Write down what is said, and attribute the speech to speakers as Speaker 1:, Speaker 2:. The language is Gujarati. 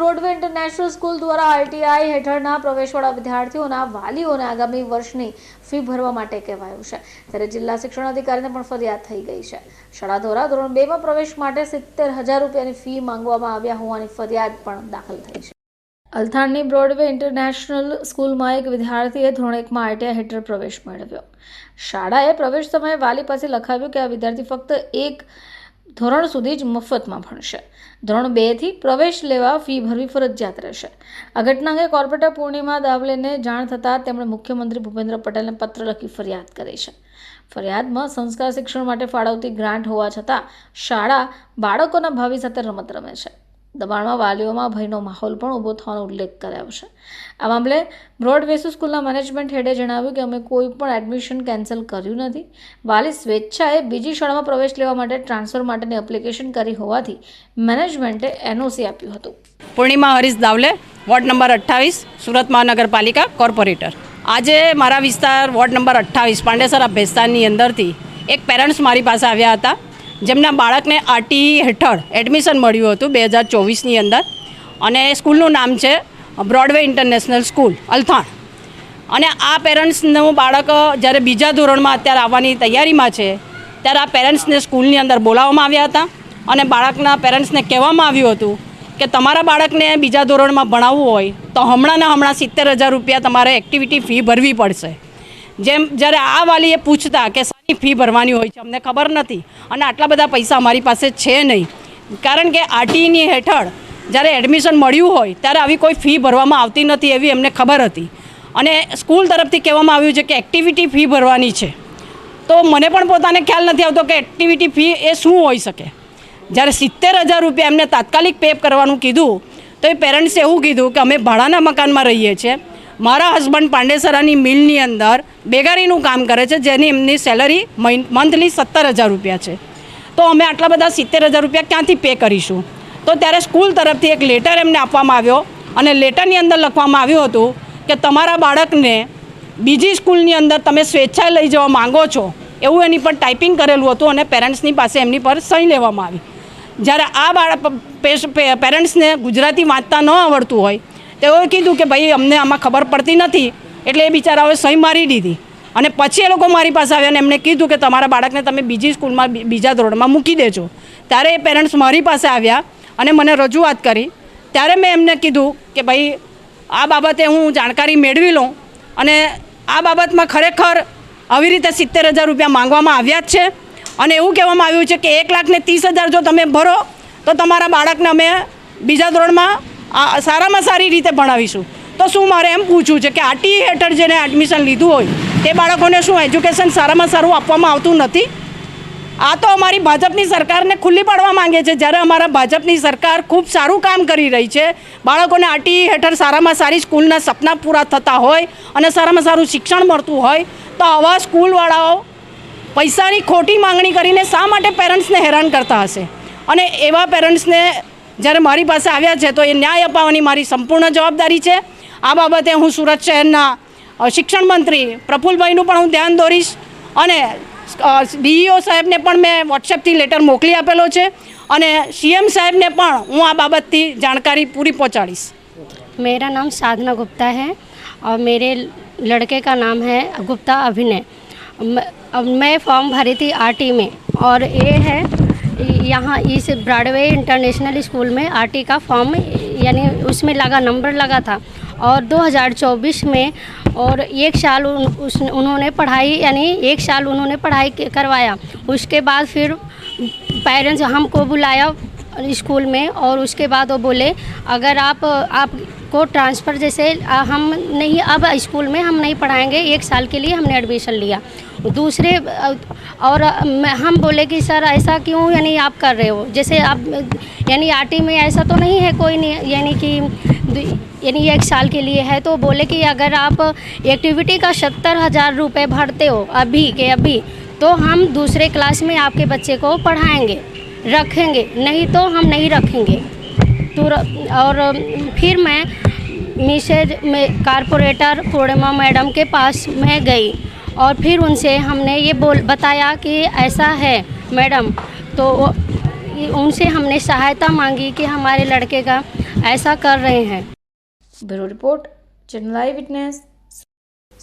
Speaker 1: બ્રોડવે ઇન્ટરનેશનલ સ્કૂલ દ્વારા આઈટીઆઈ હેઠળના પ્રવેશવાળા વિદ્યાર્થીઓના વાલીઓને આગામી વર્ષની ફી ભરવા માટે કહેવાયું છે, ત્યારે જિલ્લા શિક્ષણ અધિકારીને પણ ફરિયાદ થઈ ગઈ છે। શાળા દ્વારા ધોરણ 2 માં પ્રવેશ માટે 70,000 રૂપિયાની ફી માંગવામાં આવ્યા હોવાની ફરિયાદ પણ દાખલ થઈ છે। અલથાણની બ્રોડવે ઇન્ટરનેશનલ સ્કૂલમાં એક વિદ્યાર્થીએ ધોરણ 1 માં આઈટીઆઈ હેઠળ પ્રવેશ મેળવ્યો। શાળાએ પ્રવેશ સમયે વાલી પાસે લખાવ્યું કે આ વિદ્યાર્થી ફક્ત એક ધોરણ સુધી જ મફતમાં ભણશે। ધોરણ 2 થી પ્રવેશ લેવા ફી ભરવી ફરજિયાત રહેશે। આ ઘટના અંગે કોર્પોરેટર પૂર્ણિમા દાવલેને જાણ થતાં તેમણે મુખ્યમંત્રી ભૂપેન્દ્ર પટેલને પત્ર લખી ફરિયાદ કરી છે। ફરિયાદમાં સંસ્કાર શિક્ષણ માટે ફાળવતી ગ્રાન્ટ હોવા છતાં શાળા બાળકોના ભાવિ સાથે રમત રમે છે। દબાણમાં વાલીઓમાં ભયનો માહોલ પણ ઊભો થવાનો ઉલ્લેખ કરાયો છે। આ મામલે બ્રોડવે સ્કૂલના મેનેજમેન્ટ હેડે જણાવ્યું કે અમે કોઈ પણ એડમિશન કેન્સલ કર્યું નથી। વાલી સ્વેચ્છાએ બીજી શાળામાં પ્રવેશ લેવા માટે ટ્રાન્સફર માટેની એપ્લિકેશન કરી હોવાથી મેનેજમેન્ટે એનઓસી આપ્યું હતું।
Speaker 2: પૂર્ણિમા હરીશ દાવલે, વોર્ડ નંબર 28, સુરત મહાનગરપાલિકા કોર્પોરેટર। આજે મારા વિસ્તાર વોર્ડ નંબર 28 પાંડેસરા ભેસ્તાનની અંદરથી એક પેરેન્ટ્સ મારી પાસે આવ્યા હતા, જેમના બાળકને આરટીઈ હેઠળ એડમિશન મળ્યું હતું 2024ની અંદર, અને સ્કૂલનું નામ છે બ્રોડવે ઇન્ટરનેશનલ સ્કૂલ અલથાણ। અને આ પેરેન્ટ્સનું બાળક જ્યારે બીજા ધોરણમાં અત્યારે આવવાની તૈયારીમાં છે, ત્યારે આ પેરેન્ટ્સને સ્કૂલની અંદર બોલાવવામાં આવ્યા હતા અને બાળકના પેરેન્ટ્સને કહેવામાં આવ્યું હતું કે તમારા બાળકને બીજા ધોરણમાં ભણાવવું હોય તો હમણાં 70,000 રૂપિયા તમારે એક્ટિવિટી ફી ભરવી પડશે। જેમ જ્યારે આ વાલીએ પૂછતા કે શાની ફી ભરવાની હોય છે અમને ખબર નથી અને આટલા બધા પૈસા અમારી પાસે છે નહીં, કારણ કે આરટીઈની હેઠળ જ્યારે એડમિશન મળ્યું હોય ત્યારે આવી કોઈ ફી ભરવામાં આવતી નથી એવી એમને ખબર હતી, અને સ્કૂલ તરફથી કહેવામાં આવ્યું છે કે એક્ટિવિટી ફી ભરવાની છે। તો મને પણ પોતાને ખ્યાલ નથી આવતો કે એક્ટિવિટી ફી એ શું હોઈ શકે। જ્યારે 70,000 રૂપિયા એમને તાત્કાલિક પે કરવાનું કીધું તો એ પેરેન્ટ્સે એવું કીધું કે અમે ભાડાના મકાનમાં રહીએ છીએ, મારા હસબન્ડ પાંડેસરાની મિલની અંદર બેગારીનું કામ કરે છે, જેની એમની સેલરી મંથલી 17,000 રૂપિયા છે, તો અમે આટલા બધા 70,000 રૂપિયા ક્યાંથી પે કરીશું। તો ત્યારે સ્કૂલ તરફથી એક લેટર એમને આપવામાં આવ્યો અને લેટરની અંદર લખવામાં આવ્યું હતું કે તમારા બાળકને બીજી સ્કૂલની અંદર તમે સ્વેચ્છાએ લઈ જવા માંગો છો એવું એની પર ટાઈપિંગ કરેલું હતું અને પેરેન્ટ્સની પાસે એમની પર સહી લેવામાં આવી। જ્યારે આ પેરેન્ટ્સને ગુજરાતી વાંચતા ન આવડતું હોય તેઓએ કીધું કે ભાઈ અમને આમાં ખબર પડતી નથી, એટલે એ બિચારાઓએ સહી મારી દીધી અને પછી એ લોકો મારી પાસે આવ્યા અને એમણે કીધું કે તમારા બાળકને તમે બીજી સ્કૂલમાં બીજા ધોરણમાં મૂકી દેજો। ત્યારે એ પેરેન્ટ્સ મારી પાસે આવ્યા અને મને રજૂઆત કરી, ત્યારે મેં એમને કીધું કે ભાઈ આ બાબતે હું જાણકારી મેળવી લઉં, અને આ બાબતમાં ખરેખર આવી રીતે 70,000 રૂપિયા માંગવામાં આવ્યા જ છે અને એવું કહેવામાં આવ્યું છે કે 1,30,000 જો તમે ભરો તો તમારા બાળકને અમે બીજા ધોરણમાં સારામાં સારી રીતે ભણાવીશું। તો શું મારે એમ પૂછવું છે કે આરટીઈ હેઠળ જેને એડમિશન લીધું હોય તે બાળકોને શું એજ્યુકેશન સારામાં સારું આપવામાં આવતું નથી? આ તો અમારી ભાજપની સરકારને ખુલ્લી પાડવા માંગે છે, જ્યારે અમારા ભાજપની સરકાર ખૂબ સારું કામ કરી રહી છે, બાળકોને આરટીઈ હેઠળ સારામાં સારી સ્કૂલના સપના પૂરા થતા હોય અને સારામાં સારું શિક્ષણ મળતું હોય, તો આવા સ્કૂલવાળાઓ પૈસાની ખોટી માંગણી કરીને શા માટે પેરેન્ટ્સને હેરાન કરતા હશે? અને એવા પેરેન્ટ્સને જ્યારે મારી પાસે આવ્યા છે તો એ ન્યાય અપાવવાની મારી સંપૂર્ણ જવાબદારી છે। આ બાબતે હું સુરત શહેરના શિક્ષણ મંત્રી પ્રફુલભાઈનું પણ હું ધ્યાન દોરીશ અને ડીઈઓ સાહેબને પણ મેં વોટ્સએપથી લેટર મોકલી આપેલો છે અને સીએમ સાહેબને પણ હું આ બાબતથી जानकारी पूरी पहुँचाड़ीश।
Speaker 3: मेरा नाम साधना गुप्ता है और मेरे लड़के का नाम है गुप्ता अभिनय। मैं फॉर्म भरी थी आरटी में और ये है यहाँ इस ब्रॉडवे इंटरनेशनल स्कूल में आरटी का फॉर्म यानी उसमें नंबर लगा था, और 2024 में और एक साल उन्होंने पढ़ाई यानी एक साल उन्होंने पढ़ाई करवाया। उसके बाद फिर पेरेंट्स हमको बुलाया स्कूल में और उसके बाद वो बोले अगर आपको ट्रांसफ़र जैसे हम नहीं अब स्कूल में हम नहीं पढ़ाएंगे, 1 साल के लिए हमने एडमिशन लिया। दूसरे और हम बोले कि सर ऐसा क्यों यानी आप कर रहे हो, जैसे आप यानी आरटी में ऐसा तो नहीं है कोई नहीं यानी कि 1 साल के लिए है। तो बोले कि अगर आप एक्टिविटी का 70,000 रुपये भरते हो अभी के अभी, तो हम दूसरे क्लास में आपके बच्चे को पढ़ाएंगे रखेंगे, नहीं तो हम नहीं रखेंगे। तो और फिर मैं मैसेज में कॉर्पोरेटर पूर्णिमा मैडम के पास मैं गई और फिर उनसे हमने ये बताया कि ऐसा है मैडम, तो उनसे हमने सहायता मांगी कि हमारे लड़के का ऐसा कर रहे हैं।
Speaker 1: ब्यूरो रिपोर्ट, चैनल आई विटनेस।